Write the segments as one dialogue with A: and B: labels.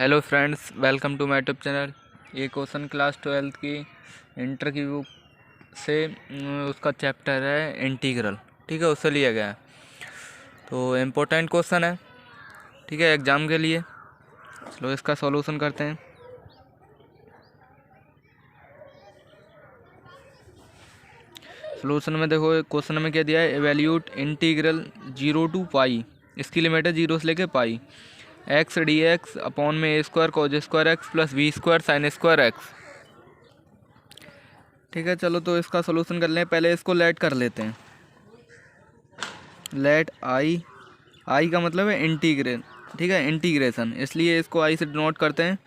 A: Hello friends, welcome to my YouTube channel. ये question class 12th की inter की book से उसका चैप्टर है इंटीग्रल। ठीक है, उससे लिया गया है। तो इम्पोर्टेंट क्वेश्चन है, ठीक है, एग्ज़ाम के लिए। चलो इसका सॉल्यूशन करते हैं। सॉल्यूशन में देखो, क्वेश्चन में क्या दिया है, एवेल्यूट इंटीग्रल 0 टू पाई, इसकी लिमिट है 0 से लेके pi, X D X upon में A square cos square X plus B square sine square X. ठीक है, चलो तो इसका सॉल्यूशन कर लें। पहले इसको लेट कर लेते हैं। लेट आई, आई का मतलब है इंटीग्रेट, ठीक है, इंटीग्रेशन, इसलिए इसको आई से डिनोट करते हैं,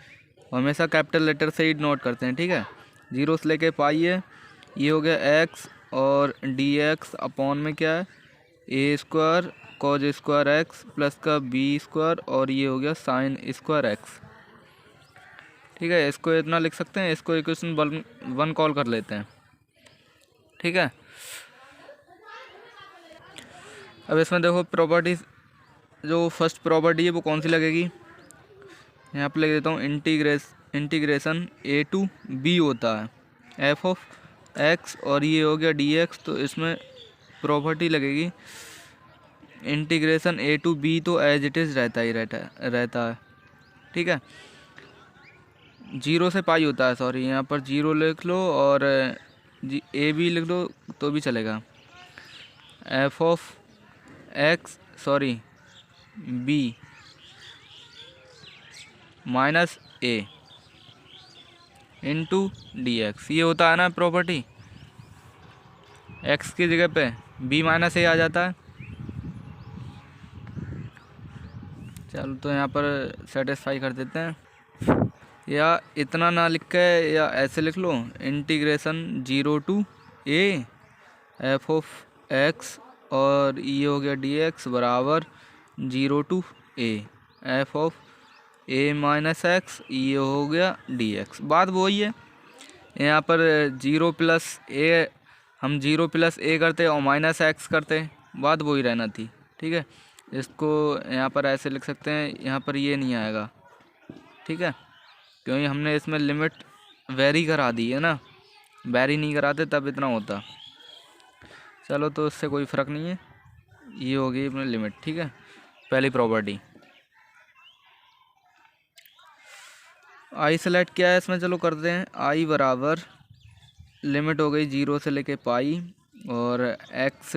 A: हमेशा कैपिटल लेटर से ही डिनोट करते हैं। ठीक है, 0 से लेके पाई है, ये हो गया एक्स और डी एक्स अपॉन में क्या है, A square cos square X plus का बी स्क्वायर और ये हो गया साइन स्क्वायर एक्स। ठीक है, इसको इतना लिख सकते हैं। इसको इक्वेशन 1 कॉल कर लेते हैं। ठीक है, अब इसमें देखो प्रॉपर्टीज, जो फर्स्ट प्रॉपर्टी है वो कौन सी लगेगी, यहाँ पे लिख देता हूँ। इंटीग्रेशन ए टू बी होता है एफ ऑफ एक्स और ये हो गया डी एक्स, तो इसमें प्रॉपर्टी लगेगी इंटीग्रेशन ए टू बी, तो एज इट इज़ रहता है। ठीक है, 0 से पाई होता है, सॉरी यहाँ पर 0 लिख लो और ए बी लिख लो तो भी चलेगा। F of X, sorry B minus A into D X, ये होता है ना प्रॉपर्टी। एक्स की जगह पे बी माइनस ए आ जाता है। चलो तो यहाँ पर सेटिस्फाई कर देते हैं, या इतना ना लिख के या ऐसे लिख लो, integration 0 to A F of X और ये हो गया डी एक्स बराबर 0 to A F of A minus X, ये हो गया डी एक्स। बात वही है, यहाँ पर 0 प्लस ए, हम 0 प्लस ए करते और माइनस एक्स करते, बात वही रहना थी। ठीक है, इसको यहाँ पर ऐसे लिख सकते हैं, यहाँ पर ये नहीं आएगा। ठीक है, क्योंकि हमने इसमें लिमिट वेरी करा दी है ना, वेरी नहीं कराते तब इतना होता। चलो तो इससे कोई फ़र्क नहीं है, ये हो गई अपनी लिमिट। ठीक है, पहली प्रॉपर्टी। आई सेलेक्ट क्या है इसमें, चलो करते हैं। आई बराबर लिमिट हो गई 0 से लेके पाई और एक्स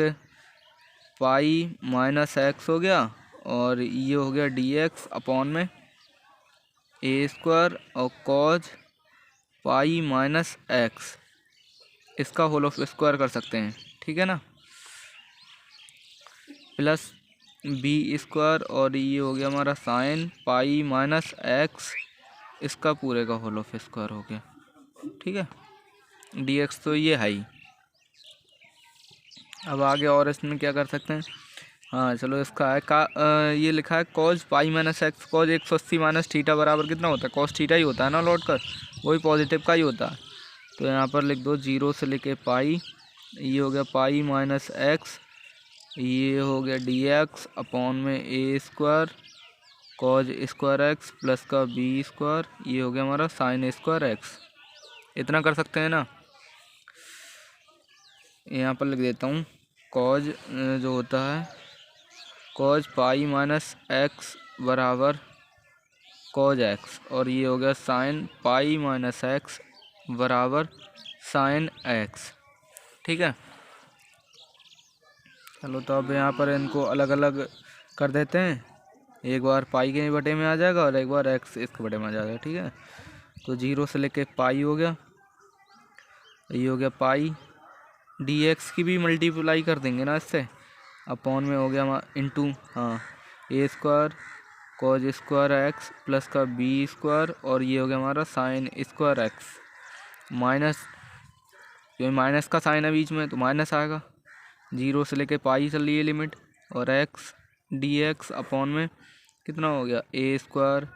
A: पाई माइनस एक्स हो गया और ये हो गया डी एक्स अपॉन में ए स्क्वायर और कॉज पाई माइनस एक्स, इसका होल ऑफ स्क्वायर कर सकते हैं। ठीक है ना, प्लस बी स्क्वायर और ये हो गया हमारा साइन पाई माइनस एक्स, इसका पूरे का होल ऑफ स्क्वायर हो गया। ठीक है, डी एक्स तो ये है ही। अब आगे और इसमें क्या कर सकते हैं, हाँ चलो इसका है ये लिखा है cause pi minus x, cause 180 minus theta बराबर कितना होता है, कॉस थीटा ही होता है ना लौट कर, वही पॉजिटिव का ही होता है। तो यहाँ पर लिख दो 0 से लेके पाई, ये हो गया पाई माइनस एक्स, ये हो गया डी एक्स अपॉन में A square cos square X plus का बी स्क्वायर, ये हो गया हमारा साइन स्क्वायर एक्स। इतना कर सकते हैं ना। यहाँ पर लिख देता हूँ कॉज जो होता है कॉज पाई माइनस एक्स बराबर कॉज एक्स और ये हो गया साइन पाई माइनस एक्स बराबर साइन एक्स। ठीक है, चलो तो अब यहाँ पर इनको अलग अलग कर देते हैं, एक बार पाई के बटे में आ जाएगा और एक बार एक्स इसके बटे में आ जाएगा। ठीक है, तो 0 से लेके पाई हो गया, ये हो गया पाई, डी एक्स की भी मल्टीप्लाई कर देंगे ना इससे, अपॉन में हो गया इंटू, हाँ, A square cos square X plus का बी स्क्वायर और ये हो गया हमारा साइन स्क्वायर एक्स, माइनस, जो माइनस का साइन है बीच में तो माइनस आएगा, 0 से लेके पाई चल रही है लिमिट, और एक्स डी एक्स अपॉन में कितना हो गया A square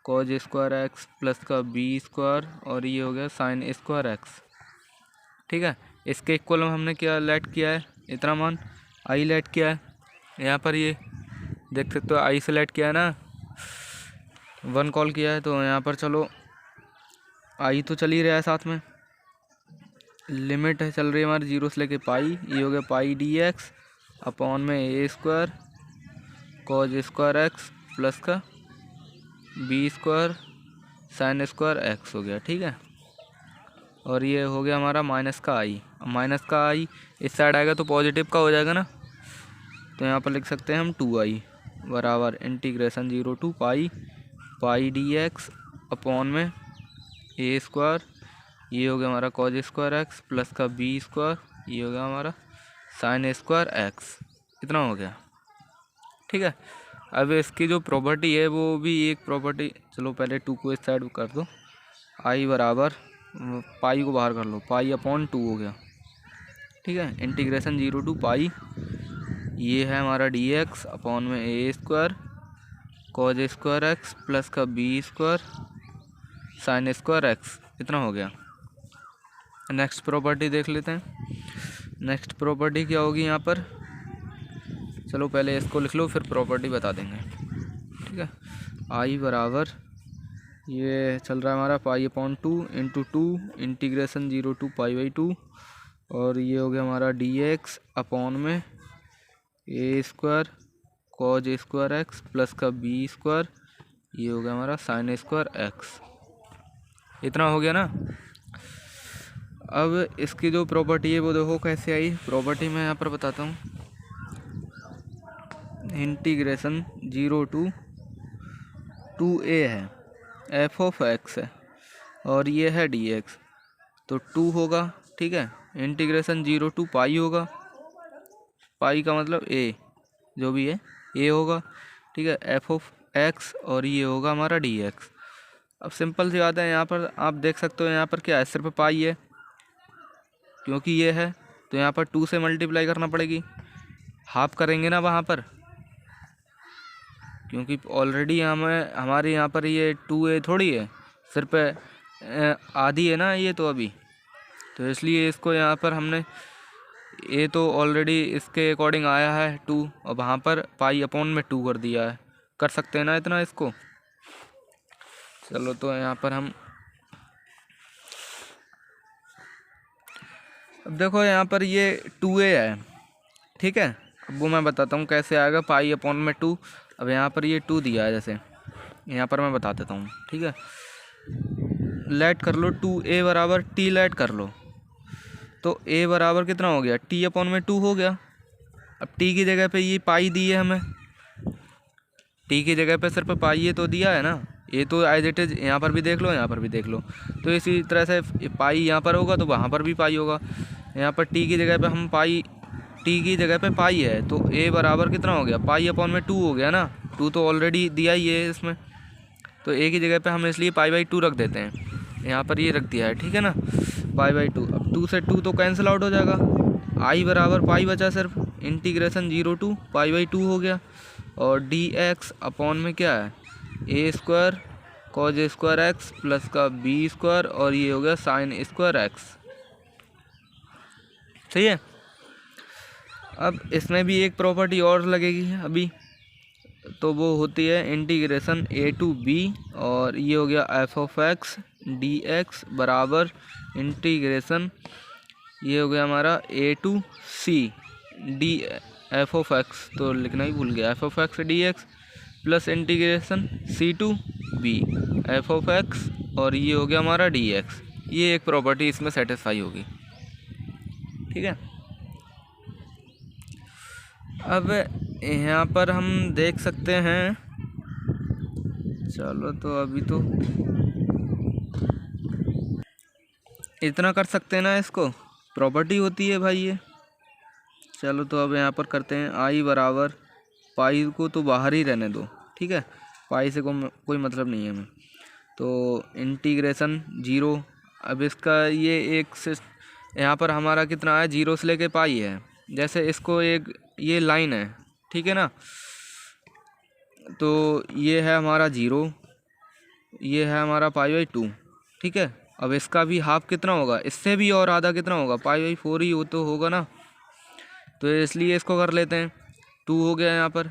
A: cos square X plus का बी स्क्वायर और ये हो गया साइन स्क्वायर एक्स। ठीक है, इसके इक्वल में हमने क्या लेट किया है, इतना मान आई लेट किया है, यहाँ पर ये देख सकते हो आई से लेट किया है ना, 1 कॉल किया है तो यहाँ पर चलो आई तो चल ही रहा है, साथ में लिमिट है चल रही है हमारी 0 से लेके पाई। ये हो गया पाई डी एक्स अपॉन में A square cos square X plus का B square sine square X हो गया, ठीक है। और ये हो गया हमारा माइनस का आई। अब माइनस का आई इस साइड आएगा तो पॉजिटिव का हो जाएगा ना, तो यहाँ पर लिख सकते हैं हम 2i बराबर integration 0 to pi pi D X upon में ए स्क्वायर, ये हो गया हमारा कॉज स्क्वायर एक्स प्लस का बी स्क्वायर, ये हो गया हमारा साइन स्क्वायर एक्स। इतना हो गया, ठीक है। अब इसकी जो प्रॉपर्टी है वो भी एक प्रॉपर्टी, चलो पहले 2 को इस साइड कर दो, आई बराबर पाई को बाहर कर लो, पाई अपॉन 2 हो गया, ठीक है। इंटीग्रेशन 0 टू पाई, ये है हमारा डी एक्स अपॉन में A square cos square X plus का B square sine square X. इतना हो गया। नेक्स्ट प्रॉपर्टी देख लेते हैं। नेक्स्ट प्रॉपर्टी क्या होगी यहाँ पर, चलो पहले इसको लिख लो फिर प्रॉपर्टी बता देंगे, ठीक है। आई बराबर ये चल रहा है हमारा pi upon 2 into 2 integration 0 to pi by 2, और ये हो गया हमारा डी एक्स अपॉन में A square cos square X plus का बी स्क्वायर, ये हो गया हमारा साइन स्क्वायर एक्स। इतना हो गया ना। अब इसकी जो प्रॉपर्टी है वो देखो कैसे आई। प्रॉपर्टी मैं यहाँ पर बताता हूँ, इंटीग्रेशन 0 टू 2a है, एफ ऑफ एक्स है, और ये है डी एक्स, तो 2 होगा, ठीक है। इंटीग्रेशन 0 टू पाई होगा, पाई का मतलब a जो भी है a होगा, ठीक है, एफ ऑफ एक्स, और ये होगा हमारा डी एक्स। अब सिंपल सी बात है, यहाँ पर आप देख सकते हो यहाँ पर क्या है, सिर्फ पाई है, क्योंकि ये है तो यहाँ पर 2 से मल्टीप्लाई करना पड़ेगी, हाफ करेंगे ना वहाँ पर, क्योंकि ऑलरेडी हमारे यहाँ पर ये 2a थोड़ी है, सिर्फ आधी है ना ये तो अभी, तो इसलिए इसको यहाँ पर हमने ये तो ऑलरेडी इसके अकॉर्डिंग आया है 2, और वहाँ पर पाई अपॉन में 2 कर दिया है। कर सकते हैं ना इतना इसको। चलो तो यहाँ पर हम अब देखो यहाँ पर ये 2a है, ठीक है। अब वो मैं बताता हूँ कैसे आएगा, पाई अपॉन में 2। अब यहाँ पर ये 2 दिया है, जैसे यहाँ पर मैं बता देता हूँ, ठीक है। लेट कर लो 2a बराबर t लेट कर लो, तो a बराबर कितना हो गया, t अपॉन में 2 हो गया। अब t की जगह पे ये पाई दी है हमें, t की जगह पे सिर्फ पाई ये तो दिया है ना, ये तो एज इट इज यहाँ पर भी देख लो यहाँ पर भी देख लो, तो इसी तरह से पाई यहाँ पर होगा तो वहाँ पर भी पाई होगा। यहाँ पर t की जगह पे हम पाई, t की जगह पे पाई है तो a बराबर कितना हो गया, पाई अपॉन में 2 हो गया ना, 2 तो ऑलरेडी दिया ही है इसमें, तो a की जगह पे हम इसलिए पाई बाई 2 रख देते हैं, यहाँ पर ये रख दिया है, ठीक है ना, पाई बाई 2। अब 2 से 2 तो कैंसिल आउट हो जाएगा, आई बराबर पाई बचा सिर्फ, इंटीग्रेशन 0 टू पाई बाई 2 हो गया, और डी एक्स अपॉन में क्या है, A square cos square X plus का बी स्क्वायर, और ये हो गया साइन स्क्वायर एक्स। सही है। अब इसमें भी एक प्रॉपर्टी और लगेगी अभी, तो वो होती है इंटीग्रेशन ए टू बी, और ये हो गया F of X D X बराबर इंटीग्रेशन, ये हो गया हमारा A to C D F of X, तो लिखना ही भूल गया, F of X D X plus integration C to B F of X, और ये हो गया हमारा डी एक्स। ये एक प्रॉपर्टी इसमें सेटिस्फाई होगी, ठीक है। अब यहाँ पर हम देख सकते हैं, चलो तो अभी तो इतना कर सकते हैं ना, इसको प्रॉपर्टी होती है भाई ये। चलो तो अब यहाँ पर करते हैं, आई बराबर पाई को तो बाहर ही रहने दो, ठीक है, पाई से कोई मतलब नहीं है हमें, तो इंटीग्रेशन 0। अब इसका ये एक से यहाँ पर हमारा कितना है, 0 से लेके पाई है, जैसे इसको एक ये लाइन है, ठीक है ना, तो ये है हमारा 0, ये है हमारा पाई बाई 2, ठीक है। अब इसका भी हाफ कितना होगा, इससे भी और आधा कितना होगा, पाई बाई 4 ही तो होगा ना, तो इसलिए इसको कर लेते हैं, 2 हो गया यहाँ पर,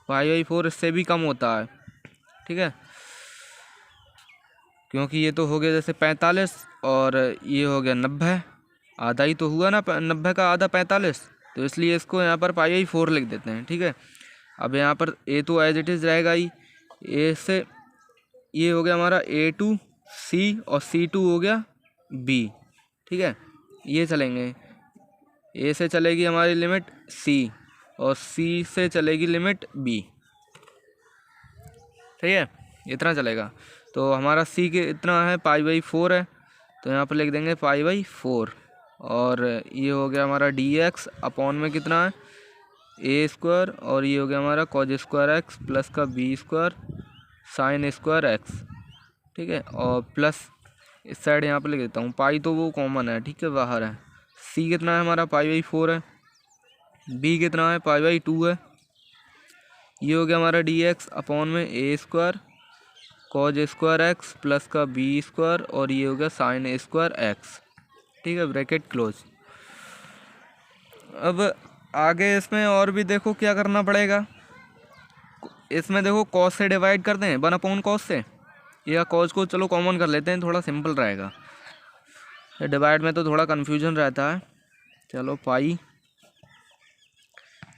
A: पाई बाई 4 इससे भी कम होता है, ठीक है। क्योंकि ये तो हो गया जैसे 45 और ये हो गया 90, आधा ही तो हुआ ना 90 का आधा 45, तो इसलिए इसको यहाँ पर π/4 लिख देते हैं। ठीक है, अब यहाँ पर ए तो एज इट इज़ रहेगा ही, ए से ये हो गया हमारा A2 C और C2 हो गया B। ठीक है, ये चलेंगे, ए से चलेगी हमारी लिमिट C और C से चलेगी लिमिट B। ठीक है, इतना चलेगा। तो हमारा C के इतना है π/4 है, तो यहाँ पर लिख देंगे π/4। और ये हो गया हमारा dx अपॉन में कितना है a², और ये हो गया हमारा cos² x प्लस का b² sin² x। ठीक है, और प्लस इस साइड यहाँ पर लिख देता हूँ, पाई तो वो कॉमन है, ठीक है, बाहर है। C कितना है हमारा π/4 है, B कितना है π/2 है। ये हो गया हमारा dx अपॉन में a² cos² x प्लस का b² और ये हो गया sin² x। ठीक है, ब्रैकेट क्लोज। अब आगे इसमें और भी देखो क्या करना पड़ेगा। इसमें देखो cos से डिवाइड कर दें 1/cos से, या cos को चलो कॉमन कर लेते हैं, थोड़ा सिंपल रहेगा। डिवाइड में तो थोड़ा कन्फ्यूजन रहता है। चलो पाई,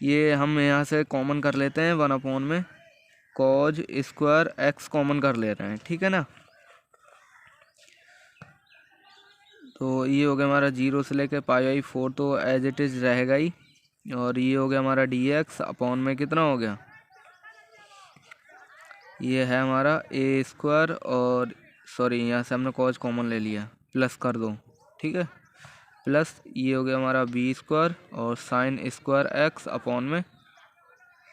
A: ये हम यहाँ से कॉमन कर लेते हैं 1/, में cos² x कॉमन कर ले रहे हैं। ठीक है ना, तो ये हो गया हमारा 0 से लेके π/4 तो एज इट इज़ रहेगा ही। और ये हो गया हमारा dx अपॉन में कितना हो गया, ये है हमारा a² और सॉरी यहाँ से हमने cos कॉमन ले लिया, प्लस कर दो। ठीक है, प्लस ये हो गया हमारा b² और sin² x अपॉन में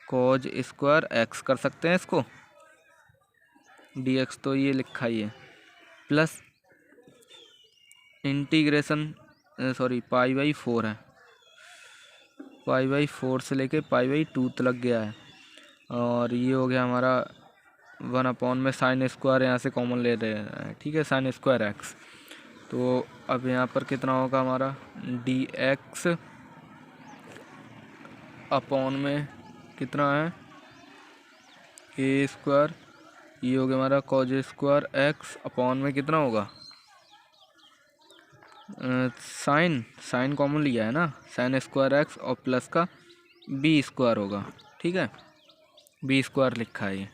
A: cos² x कर सकते हैं इसको, dx तो ये लिखा ही है, प्लस इंटीग्रेशन सॉरी π/4 है, π/4 से लेके π/2 तक गया है। और ये हो गया हमारा 1/, में sin² यहाँ से कॉमन ले रहे हैं। ठीक है, sin² x। तो अब यहाँ पर कितना होगा हमारा dx अपॉन में कितना है a², ये हो गया हमारा cos² x अपॉन में कितना होगा साइन कॉमन लिया है ना, sin² x और प्लस का b² होगा। ठीक है, b² लिखा है ये।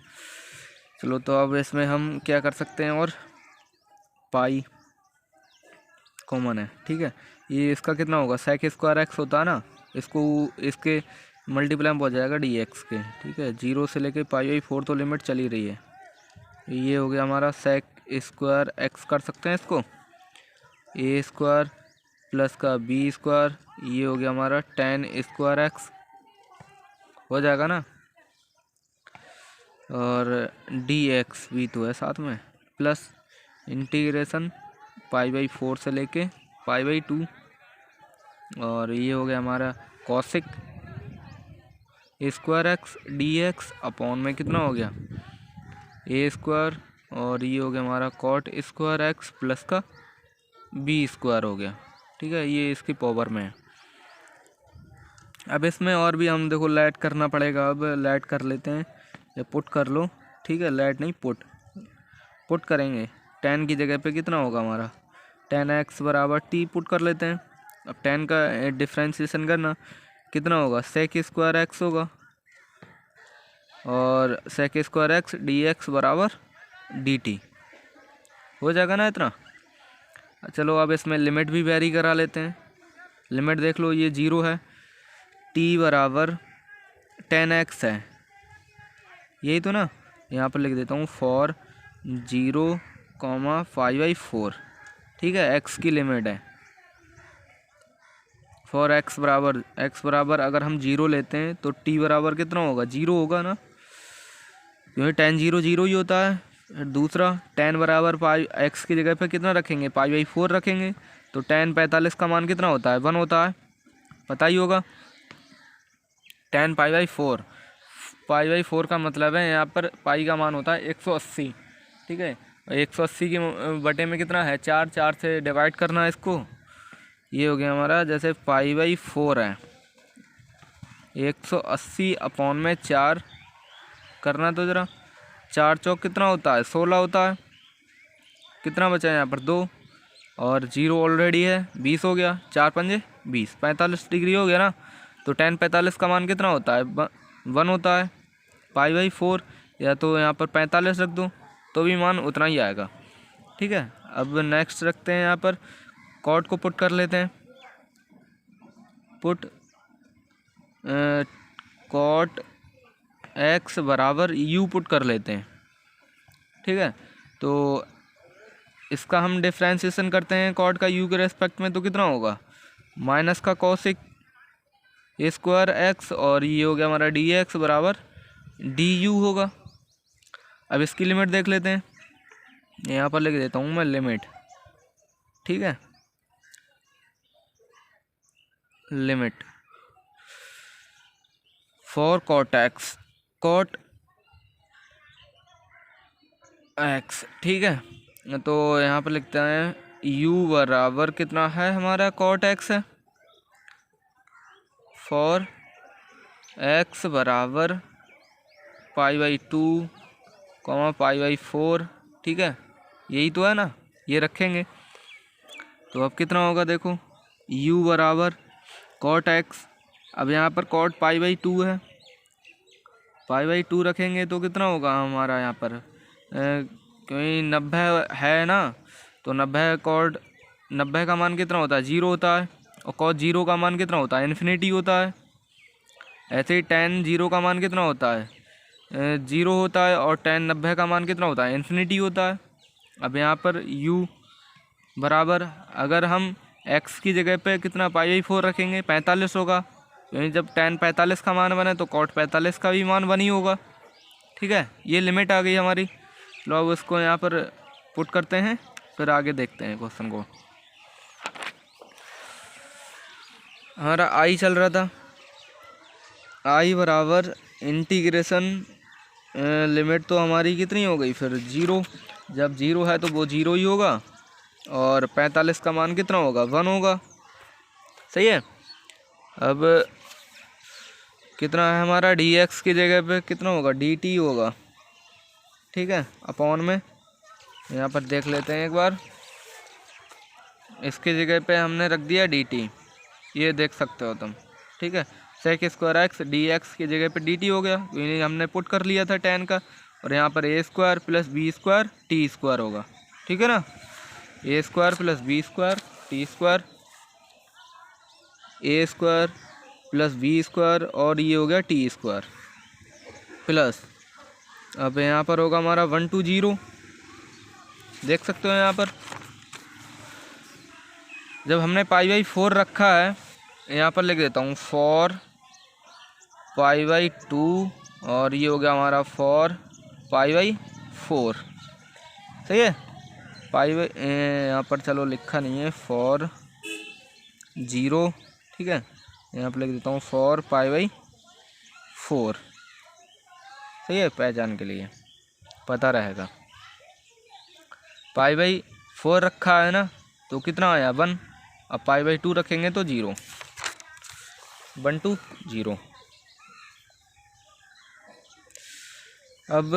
A: चलो, तो अब इसमें हम क्या कर सकते हैं, और पाई कॉमन है। ठीक है, ये इसका कितना होगा sec² x होता है ना, इसको इसके मल्टीप्लाई में पहुंच जाएगा dx के। ठीक है, 0 से लेके π/4 तो लिमिट चली रही है। ये हो गया हमारा sec² x कर सकते हैं इसको, a² प्लस का b², ये हो गया हमारा tan² x हो जाएगा ना, और dx भी तो है साथ में, प्लस इंटीग्रेशन π/4 से लेके π/2, और ये हो गया हमारा cosec² x dx अपॉन में कितना हो गया a², और ये हो गया हमारा cot² x प्लस का b² हो गया। ठीक है, ये इसकी पावर में है। अब इसमें और भी हम देखो लेट करना पड़ेगा, अब लेट कर लेते हैं, या पुट कर लो। ठीक है, लेट नहीं पुट करेंगे। tan की जगह पे कितना होगा हमारा tan x बराबर t पुट कर लेते हैं। अब tan का डिफ्रेंशिएशन करना, कितना होगा sec² x होगा, और sec² x dx बराबर dt हो जाएगा ना इतना। चलो, अब इसमें लिमिट भी वेरी करा लेते हैं। लिमिट देख लो, ये 0 है, t बराबर tan x है, यही तो ना, यहाँ पर लिख देता हूँ फॉर 0, 5/4। ठीक है, x की लिमिट है फॉर x बराबर अगर हम 0 लेते हैं तो t बराबर कितना होगा 0 होगा ना, क्योंकि tan 0 0 ही होता है। दूसरा tan बराबर x की जगह पे कितना रखेंगे π/4 रखेंगे, तो tan 45 का मान कितना होता है 1 होता है, पता ही होगा। tan π/4 का मतलब है यहाँ पर पाई का मान होता है 180। ठीक है, 180 की बटे में कितना है 4 से डिवाइड करना है इसको। ये हो गया हमारा जैसे π/4 है, 180 अपॉन में 4 करना, तो ज़रा 4 चौक कितना होता है 16 होता है, कितना बचा है यहाँ पर 2 और 0 ऑलरेडी है 20 हो गया, 4 पंजे 20, 45 डिग्री हो गया ना। तो tan 45 का मान कितना होता है 1 होता है π/4, या तो यहाँ पर 45 रख दो तो भी मान उतना ही आएगा। ठीक है, अब नेक्स्ट रखते हैं यहाँ पर कॉट को पुट कर लेते हैं। पुट कॉट x बराबर u पुट कर लेते हैं। ठीक है, तो इसका हम डिफ्रेंशिएशन करते हैं कॉट का u के रेस्पेक्ट में, तो कितना होगा माइनस का कॉसिक ए स्क्वायर एक्स और ये हो गया हमारा डी एक्स बराबर डी यू होगा। अब इसकी लिमिट देख लेते हैं, यहाँ पर लिख देता हूँ मैं लिमिट। ठीक है, लिमिट फॉर कॉट एक्स ठीक है, तो यहाँ पर लिखते हैं u बराबर कितना है हमारा कॉट एक्स है, फॉर x बराबर π/2 π/4। ठीक है, यही तो है ना, ये रखेंगे तो अब कितना होगा देखो u बराबर कॉट x। अब यहाँ पर कॉट π/2 है, π/2 रखेंगे तो कितना होगा हमारा यहाँ पर क्योंकि 90 है ना, तो 90 का मान कितना होता है 0 होता है, और cos 0 का मान कितना होता है इन्फिनिटी होता है। ऐसे ही tan 0 का मान कितना होता है 0 होता है, और tan 90 का मान कितना होता है इन्फिनिटी होता है। अब यहाँ पर u बराबर अगर हम x की जगह पे कितना π/4 रखेंगे 45 होगा, क्योंकि जब tan 45 का मान बने तो cot 45 का भी मान बनी होगा। ठीक है, ये लिमिट आ गई हमारी। लो अब इसको यहाँ पर पुट करते हैं, फिर आगे देखते हैं क्वेश्चन को। हमारा i चल रहा था, i बराबर इंटीग्रेशन लिमिट तो हमारी कितनी हो गई फिर 0। जब 0 है तो वो 0 ही होगा, और 45 का मान कितना होगा 1 होगा। सही है, अब कितना है हमारा dx की जगह पे कितना होगा dt होगा। ठीक है, अपॉन में यहाँ पर देख लेते हैं एक बार, इसकी जगह पे हमने रख दिया dt, ये देख सकते हो तुम। ठीक है, सेक स्क्वायर एक्स dx की जगह पे dt हो गया, क्योंकि हमने पुट कर लिया था tan का, और यहाँ पर a square plus B square T square होगा। ठीक है ना, a square plus B square T square, a square plus B square, और ये हो गया टी स्क्वायर प्लस, अब यहाँ पर होगा हमारा 1 to 0, देख सकते हो यहाँ पर। जब हमने π/4 रखा है, यहाँ पर लिख देता हूँ फॉर π/2, और ये हो गया हमारा फॉर π/4। सही है, यहाँ पर चलो लिखा नहीं है फॉर 0। ठीक है, यहाँ पर लिख देता हूँ फॉर π/4। सही है, पहचान के लिए पता रहेगा। π/4 रखा है ना, तो कितना आया 1, अब π/2 रखेंगे तो 0, 1 to 0। अब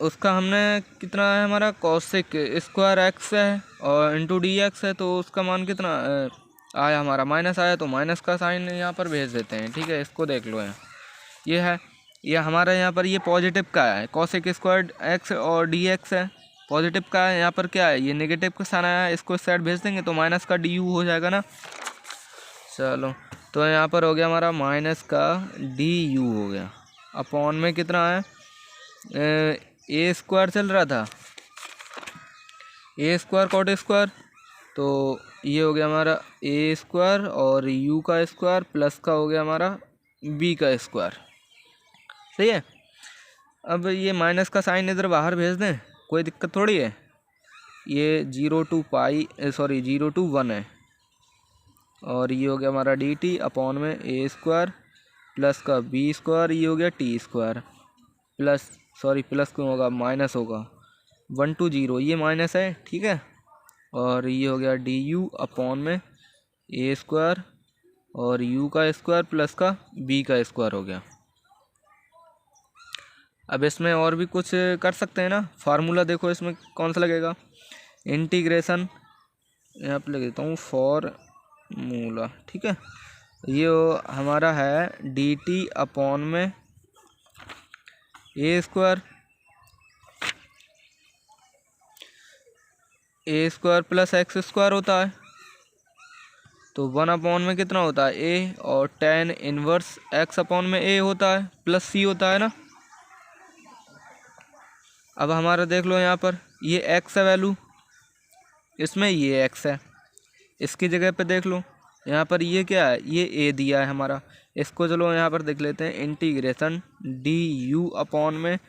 A: उसका हमने कितना है हमारा कॉसिक स्क्वायर एक्स है और इंटू डी एक्स है, तो उसका मान कितना आया हमारा माइनस आया, तो माइनस का साइन यहाँ पर भेज देते हैं। ठीक है, इसको देख लो, ये है, ये हमारा यहाँ पर ये पॉजिटिव का है, कॉसिक स्क्वायर एक्स और डी एक्स है, पॉजिटिव का है। यहाँ पर क्या है, ये नेगेटिव का साइन आया है, इसको इस साइड भेज देंगे तो माइनस का डी यू हो जाएगा ना। चलो, तो यहाँ पर हो गया हमारा माइनस का डी यू हो गया, अपॉन में कितना है ए स्क्वायर चल रहा था, ए स्क्वायर कॉट स्क्वायर, तो ये हो गया हमारा ए स्क्वायर और यू का स्क्वायर प्लस का हो गया हमारा बी का स्क्वायर। सही है, अब ये माइनस का साइन इधर बाहर भेज दें, कोई दिक्कत थोड़ी है। ये 0 to 1 है, और ये हो गया हमारा डी टी अपॉन में ए स्क्वायर प्लस का बी स्क्वायर, ये हो गया टी स्क्वायर प्लस क्यों होगा, माइनस होगा 1 to 0, ये माइनस है। ठीक है, और ये हो गया डी यू अपॉन में ए स्क्वायर और यू का स्क्वायर प्लस का बी का स्क्वायर हो गया। अब इसमें और भी कुछ कर सकते हैं ना, फार्मूला देखो इसमें कौन सा लगेगा, इंटीग्रेशन यहाँ पे लिख देता हूँ फॉर्मूला, ठीक है। ये हमारा है डी टी अपॉन में A square plus X square होता है। तो 1 अपॉन में कितना होता है ए, और tan इनवर्स x अपॉन में ए होता है प्लस सी होता है ना। अब हमारा देख लो यहाँ पर ये x है वैल्यू, इसमें ये x है, इसकी जगह पे देख लो यहाँ पर ये क्या है, ये a दिया है हमारा। इसको चलो यहाँ पर देख लेते हैं, इंटीग्रेशन डी यू अपॉन में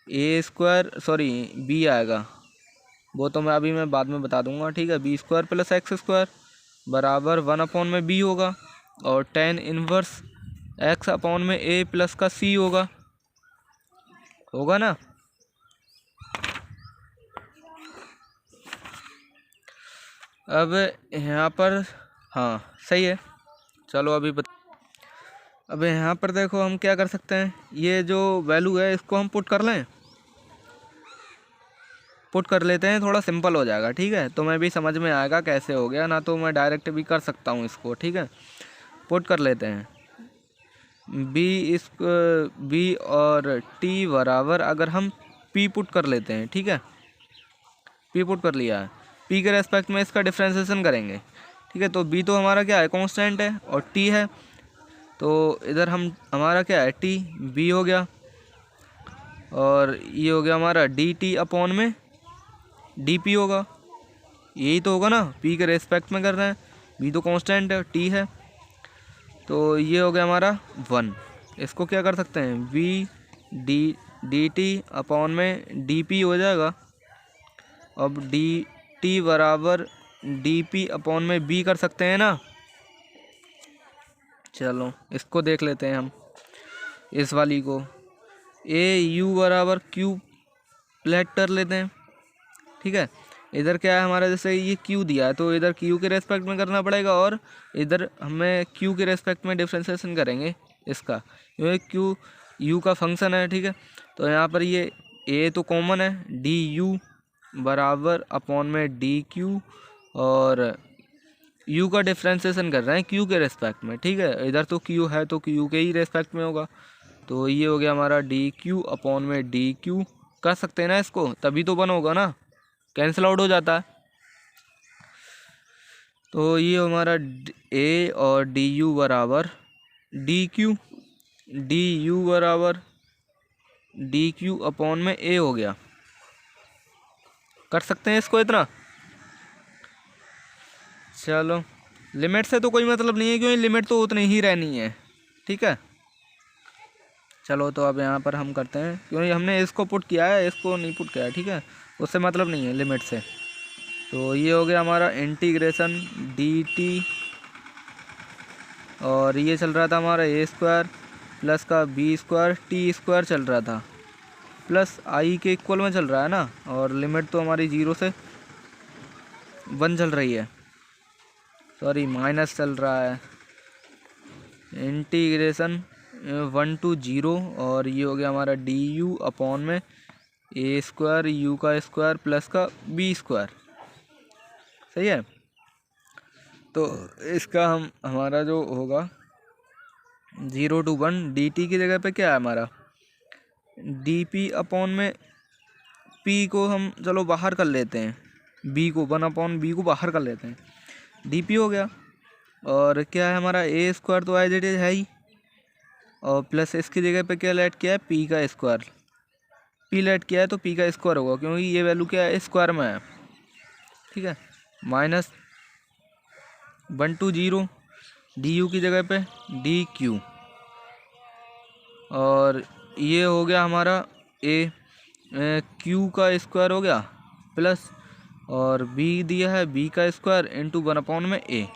A: ए स्क्वायर, सॉरी b आएगा, वो तो मैं बाद में बता दूंगा, ठीक है। B square plus X square बराबर 1 अपॉन में b होगा, और tan इनवर्स x अपॉन में a प्लस का c होगा ना। अब यहाँ पर हाँ सही है। चलो अब यहाँ पर देखो हम क्या कर सकते हैं, ये जो वैल्यू है इसको हम पुट कर लेते हैं, थोड़ा सिंपल हो जाएगा, ठीक है। तो मैं भी समझ में आएगा कैसे हो गया ना, तो मैं डायरेक्ट भी कर सकता हूँ इसको, ठीक है। पुट कर लेते हैं बी और टी बराबर, अगर हम पी पुट कर लेते हैं, ठीक है। पी पुट कर लिया है, पी के रेस्पेक्ट में इसका डिफ्रेंसिएशन करेंगे, ठीक है। तो बी तो हमारा क्या है, कांस्टेंट है, और टी है, तो इधर हमारा क्या है, टी बी हो गया, और ये हो गया हमारा डी टी अपॉन में डी पी होगा, यही तो होगा ना, पी के रेस्पेक्ट में कर रहे हैं, बी तो कांस्टेंट है, टी है, तो ये हो गया हमारा 1। इसको क्या कर सकते हैं, वी डी टी अपॉन में डी पी हो जाएगा। अब डी टी बराबर डी पी अपॉन में बी कर सकते हैं ना। चलो इसको देख लेते हैं हम, इस वाली को ए यू बराबर क्यू लेट कर लेते हैं, ठीक है। इधर क्या है हमारा, जैसे ये क्यू दिया है तो इधर क्यू के रेस्पेक्ट में करना पड़ेगा, और इधर हमें क्यू के रेस्पेक्ट में डिफ्रेंसिएशन करेंगे इसका, क्योंकि क्यू यू का फंक्शन है, ठीक है। तो यहाँ पर ये ए तो कॉमन है, डी यू बराबर अपॉन में डी क्यू, और यू का डिफ्रेंसिएशन कर रहे हैं क्यू के रेस्पेक्ट में, ठीक है। इधर तो क्यू है तो क्यू के ही रेस्पेक्ट में होगा, तो ये हो गया हमारा डी क्यू अपॉन में डी क्यू, कर सकते हैं ना इसको, तभी तो 1 होगा ना, कैंसिल आउट हो जाता है। तो ये हमारा ए और डी यू बराबर डी यू बराबर डी क्यू अपॉन में ए हो गया, कर सकते हैं इसको इतना। चलो लिमिट से तो कोई मतलब नहीं है, क्योंकि लिमिट तो उतनी ही रहनी है, ठीक है। चलो तो अब यहाँ पर हम करते हैं, क्योंकि हमने इसको पुट किया है, इसको नहीं पुट किया है, ठीक है, उससे मतलब नहीं है लिमिट से। तो ये हो गया हमारा इंटीग्रेशन डी टी, और ये चल रहा था हमारा ए स्क्वायर प्लस का बी स्क्वायर टी स्क्वायर चल रहा था, प्लस आई के इक्वल में चल रहा है ना, और लिमिट तो हमारी 0 से 1 चल रही है, सॉरी माइनस चल रहा है। इंटीग्रेशन 1 to 0, और ये हो गया हमारा डी यू अपॉन में ए स्क्वायर यू का स्क्वायर प्लस का बी स्क्वायर, सही है। तो इसका हमारा जो होगा 0 to 1 डी टी की जगह पे क्या है हमारा डी पी अपॉन में पी को हम चलो बाहर कर लेते हैं, बी को 1 अपॉन बी को बाहर कर लेते हैं, डी पी हो गया, और क्या है हमारा ए स्क्वायर तो एज इट इज है ही, और प्लस इसकी जगह पे क्या लेट किया है, पी का स्क्वायर, पी लेट किया है तो पी का स्क्वायर होगा, क्योंकि ये वैल्यू क्या है, स्क्वायर में है, ठीक है। माइनस 1 to 0 डी यू की जगह पे डी क्यू, और ये हो गया हमारा ए क्यू का स्क्वायर हो गया, प्लस और बी दिया है बी का स्क्वायर इंटू 1 अपॉन में ए,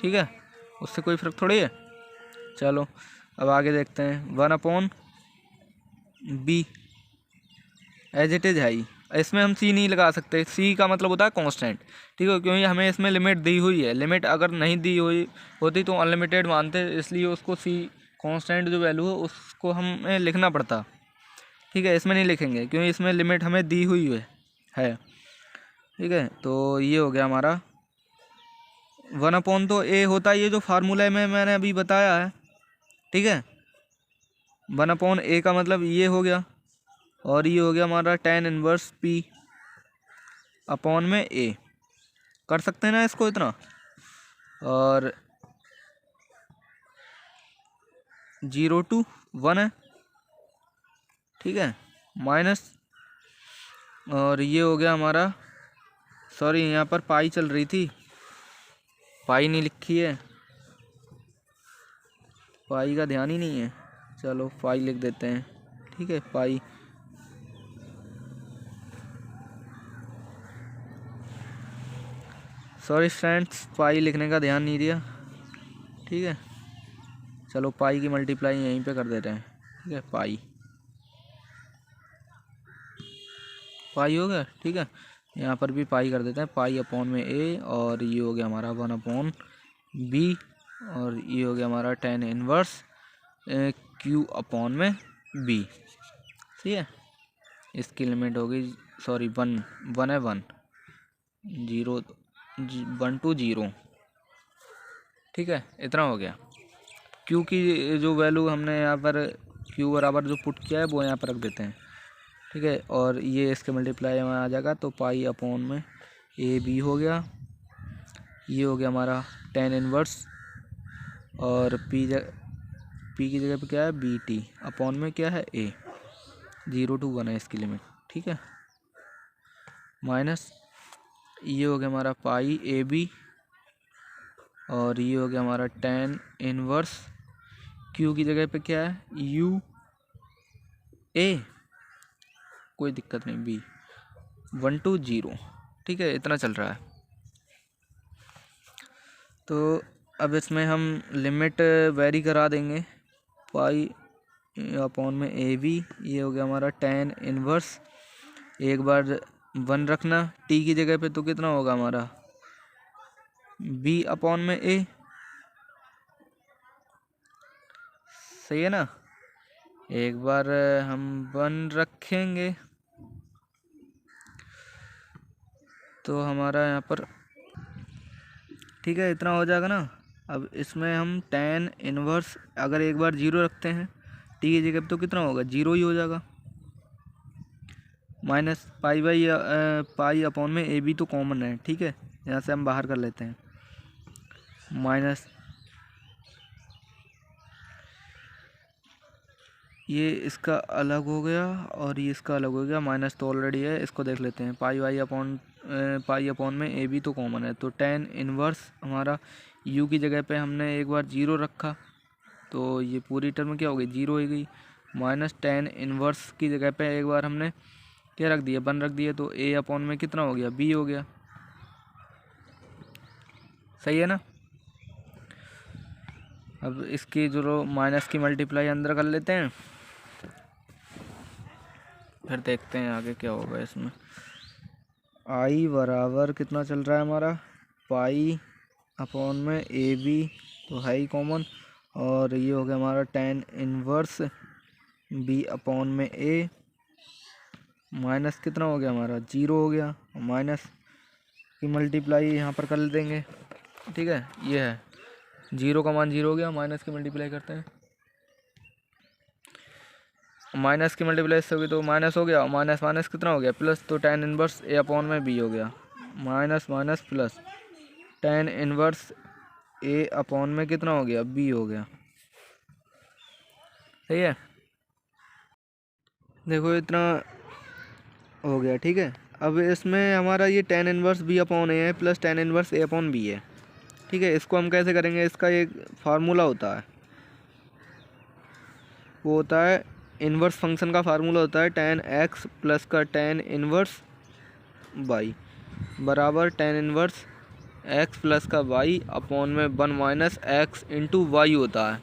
A: ठीक है, उससे कोई फ़र्क थोड़ी है। चलो अब आगे देखते हैं, 1 upon B as it is है ही, इसमें हम सी नहीं लगा सकते, सी का मतलब होता है कांस्टेंट, ठीक है, क्योंकि हमें इसमें लिमिट दी हुई है, लिमिट अगर नहीं दी हुई होती तो अनलिमिटेड मानते, इसलिए उसको सी कांस्टेंट जो वैल्यू है उसको हमें लिखना पड़ता, ठीक है। इसमें नहीं लिखेंगे क्योंकि इसमें लिमिट हमें दी हुई है। ठीक है, तो ये हो गया हमारा 1 तो ए होता है, ये जो फार्मूला में मैंने अभी बताया है। ठीक है, 1 ए का मतलब ये हो गया, और ये हो गया हमारा tan इनवर्स पी अपॉन में ए। कर सकते हैं ना इसको इतना, और 0 to 1 है। ठीक है, माइनस, और ये हो गया हमारा, सॉरी यहाँ पर पाई चल रही थी, पाई नहीं लिखी है, पाई का ध्यान ही नहीं है। चलो पाई लिख देते हैं। ठीक है, पाई, सॉरी फ्रेंड्स, पाई लिखने का ध्यान नहीं दिया। ठीक है, चलो पाई की मल्टीप्लाई यहीं पे कर देते हैं। ठीक है, पाई हो गया। ठीक है, यहाँ पर भी पाई कर देते हैं, पाई अपॉन में ए, और ये हो गया हमारा 1 अपॉन बी, और ये हो गया हमारा tan इनवर्स क्यू अपॉन में बी। ठीक है, इसकी लिमिट होगी, सॉरी 1 है, 1 0 1 to 0। ठीक है, इतना हो गया। क्यू की जो वैल्यू हमने यहाँ पर क्यू बराबर जो पुट किया है वो यहाँ पर रख देते हैं। ठीक है, और ये इसके मल्टीप्लाई में आ जाएगा, तो पाई अपॉन में ए बी हो गया। ये हो गया हमारा tan इनवर्स, और पी की जगह पे क्या है, बी टी अपॉन में क्या है, ए। 0 to 1 है इसकी लिमिट। ठीक है, माइनस, ये हो गया हमारा पाई ए बी, और ये हो गया हमारा tan इनवर्स क्यू की जगह पे क्या है, यू ए, कोई दिक्कत नहीं, बी 1 to 0। ठीक है, इतना चल रहा है। तो अब इसमें हम लिमिट वेरी करा देंगे, पाई अपॉन में ए बी, ये हो गया हमारा tan इनवर्स, एक बार 1 रखना टी की जगह पे, तो कितना होगा हमारा बी अपॉन में ए। सही है ना, एक बार हम 1 रखेंगे तो हमारा यहाँ पर, ठीक है, इतना हो जाएगा ना। अब इसमें हम tan इनवर्स अगर एक बार 0 रखते हैं टी की जगह पे, तो कितना होगा, 0 ही हो जाएगा। माइनस पाई अपॉन में ए बी तो कॉमन है। ठीक है, यहाँ से हम बाहर कर लेते हैं, माइनस, ये इसका अलग हो गया और ये इसका अलग हो गया, माइनस तो ऑलरेडी है, इसको देख लेते हैं। पाई अपॉन में ए बी तो कॉमन है, तो tan इनवर्स हमारा u की जगह पे हमने एक बार 0 रखा, तो ये पूरी टर्म क्या हो गई, 0 हो गई। माइनस tan इनवर्स की जगह पे एक बार हमने क्या रख दिया, 1 रख दिया, तो a अपॉन में कितना हो गया, b हो गया। सही है ना। अब इसकी जो माइनस की मल्टीप्लाई अंदर कर लेते हैं, फिर देखते हैं आगे क्या होगा इसमें। आई बराबर कितना चल रहा है हमारा, पाई अपॉन में ए बी तो है ही कॉमन, और ये हो गया हमारा tan इनवर्स बी अपॉन में ए, माइनस कितना हो गया हमारा, 0 हो गया। माइनस की मल्टीप्लाई यहाँ पर कर देंगे। ठीक है, ये है 0 का मान 0 हो गया, माइनस की मल्टीप्लाई करते हैं, माइनस की मल्टीप्लाई इससे होगी तो माइनस हो गया, माइनस माइनस कितना हो गया, प्लस, तो tan इनवर्स ए अपॉन में बी हो गया। Minus minus plus, tan inverse A upon में कितना हो गया, बी हो गया। सही है, देखो इतना हो गया। ठीक है, अब इसमें हमारा ये tan इनवर्स बी अपॉन ए है plus tan inverse A upon B है। ठीक है, इसको हम कैसे करेंगे, इसका एक फार्मूला होता है, वो होता है इन्वर्स फंक्शन का फार्मूला होता है tan x प्लस का tan इनवर्स y बराबर tan इनवर्स x प्लस का y अपॉन में 1 माइनस x इंटू वाई होता है।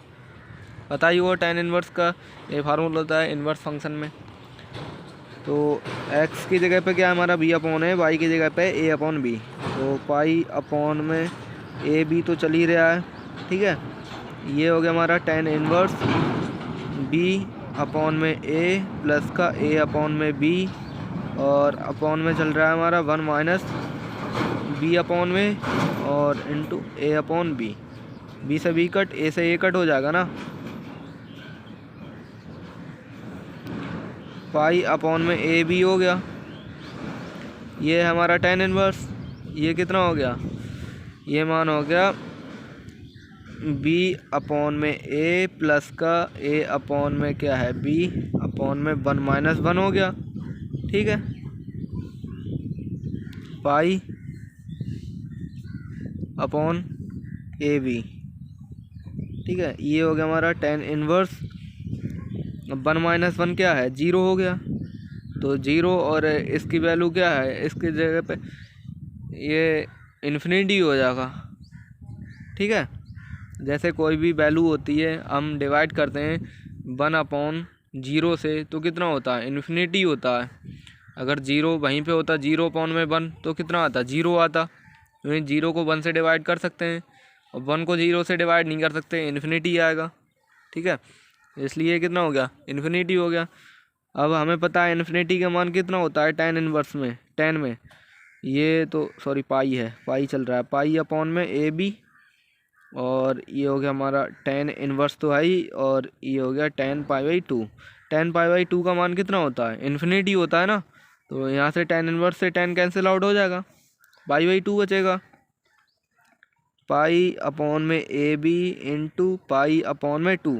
A: पता ही वो tan इनवर्स का ये फार्मूला होता है इन्वर्स फंक्शन में। तो x की जगह पे क्या हमारा b अपॉन है, y की जगह पे a अपॉन b, तो पाई अपॉन में a b तो चल ही रहा है। ठीक है, ये हो गया हमारा tan इनवर्स b अपॉन में a प्लस का a अपॉन में b, और अपॉन में चल रहा है हमारा 1 माइनस बी अपॉन में और इंटू ए अपॉन बी। बी से बी कट, ए से ए कट हो जाएगा ना। पाई अपॉन में ए बी हो गया। ये है हमारा tan इनवर्स। ये कितना हो गया, ये मान हो गया बी अपॉन में ए प्लस का ए अपॉन में क्या है बी अपॉन में 1 माइनस 1 हो गया। ठीक है, पाई अपॉन ए बी। ठीक है, ये हो गया हमारा tan इनवर्स। 1 माइनस 1 क्या है, 0 हो गया। तो 0 और इसकी वैल्यू क्या है, इसकी जगह पे ये इन्फिनिटी हो जाएगा। ठीक है, जैसे कोई भी वैल्यू होती है हम डिवाइड करते हैं 1 अपॉन 0 से, तो कितना होता है, इन्फिनिटी होता है। अगर 0 वहीं पे होता 0 अपॉन में 1 तो कितना आता, 0 आता। तो 0 को 1 से डिवाइड कर सकते हैं और 1 को 0 से डिवाइड नहीं कर सकते, इन्फिनिटी आएगा। ठीक है, इसलिए कितना हो गया, इन्फिनिटी हो गया। अब हमें पता है इन्फिनिटी का मान कितना होता है tan इनवर्स में, tan में ये तो सॉरी पाई है, पाई चल रहा है, पाई अपॉन में ए बी। और ये हो गया हमारा tan इनवर्स तो है ही, और ये हो गया tan pi by 2। tan pi by 2 का मान कितना होता है, इन्फिनिटी होता है ना। तो यहाँ से tan इनवर्स से tan कैंसिल आउट हो जाएगा, पाई बाई 2 बचेगा। पाई अपॉन में A B into pi upon में 2।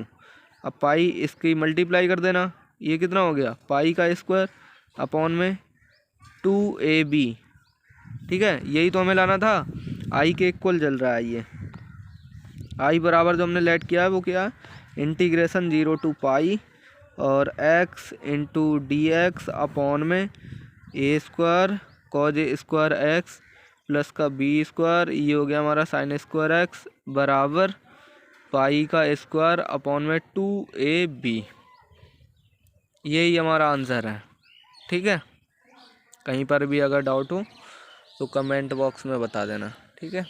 A: अब पाई इसकी मल्टीप्लाई कर देना, ये कितना हो गया, पाई का स्क्वायर अपॉन में 2ab। ठीक है, यही तो हमें लाना था, आई के इक्वल चल रहा है ये। आई बराबर जो हमने लेट किया है वो क्या है, इंटीग्रेशन 0 टू पाई और x into D X upon में A square cause A square X plus का बी स्क्वायर, ये हो गया हमारा साइन स्क्वायर एक्स बराबर पाई का स्क्वायर अपॉन में 2ab। यही हमारा आंसर है। ठीक है, कहीं पर भी अगर डाउट हो तो कमेंट बॉक्स में बता देना। ठीक है।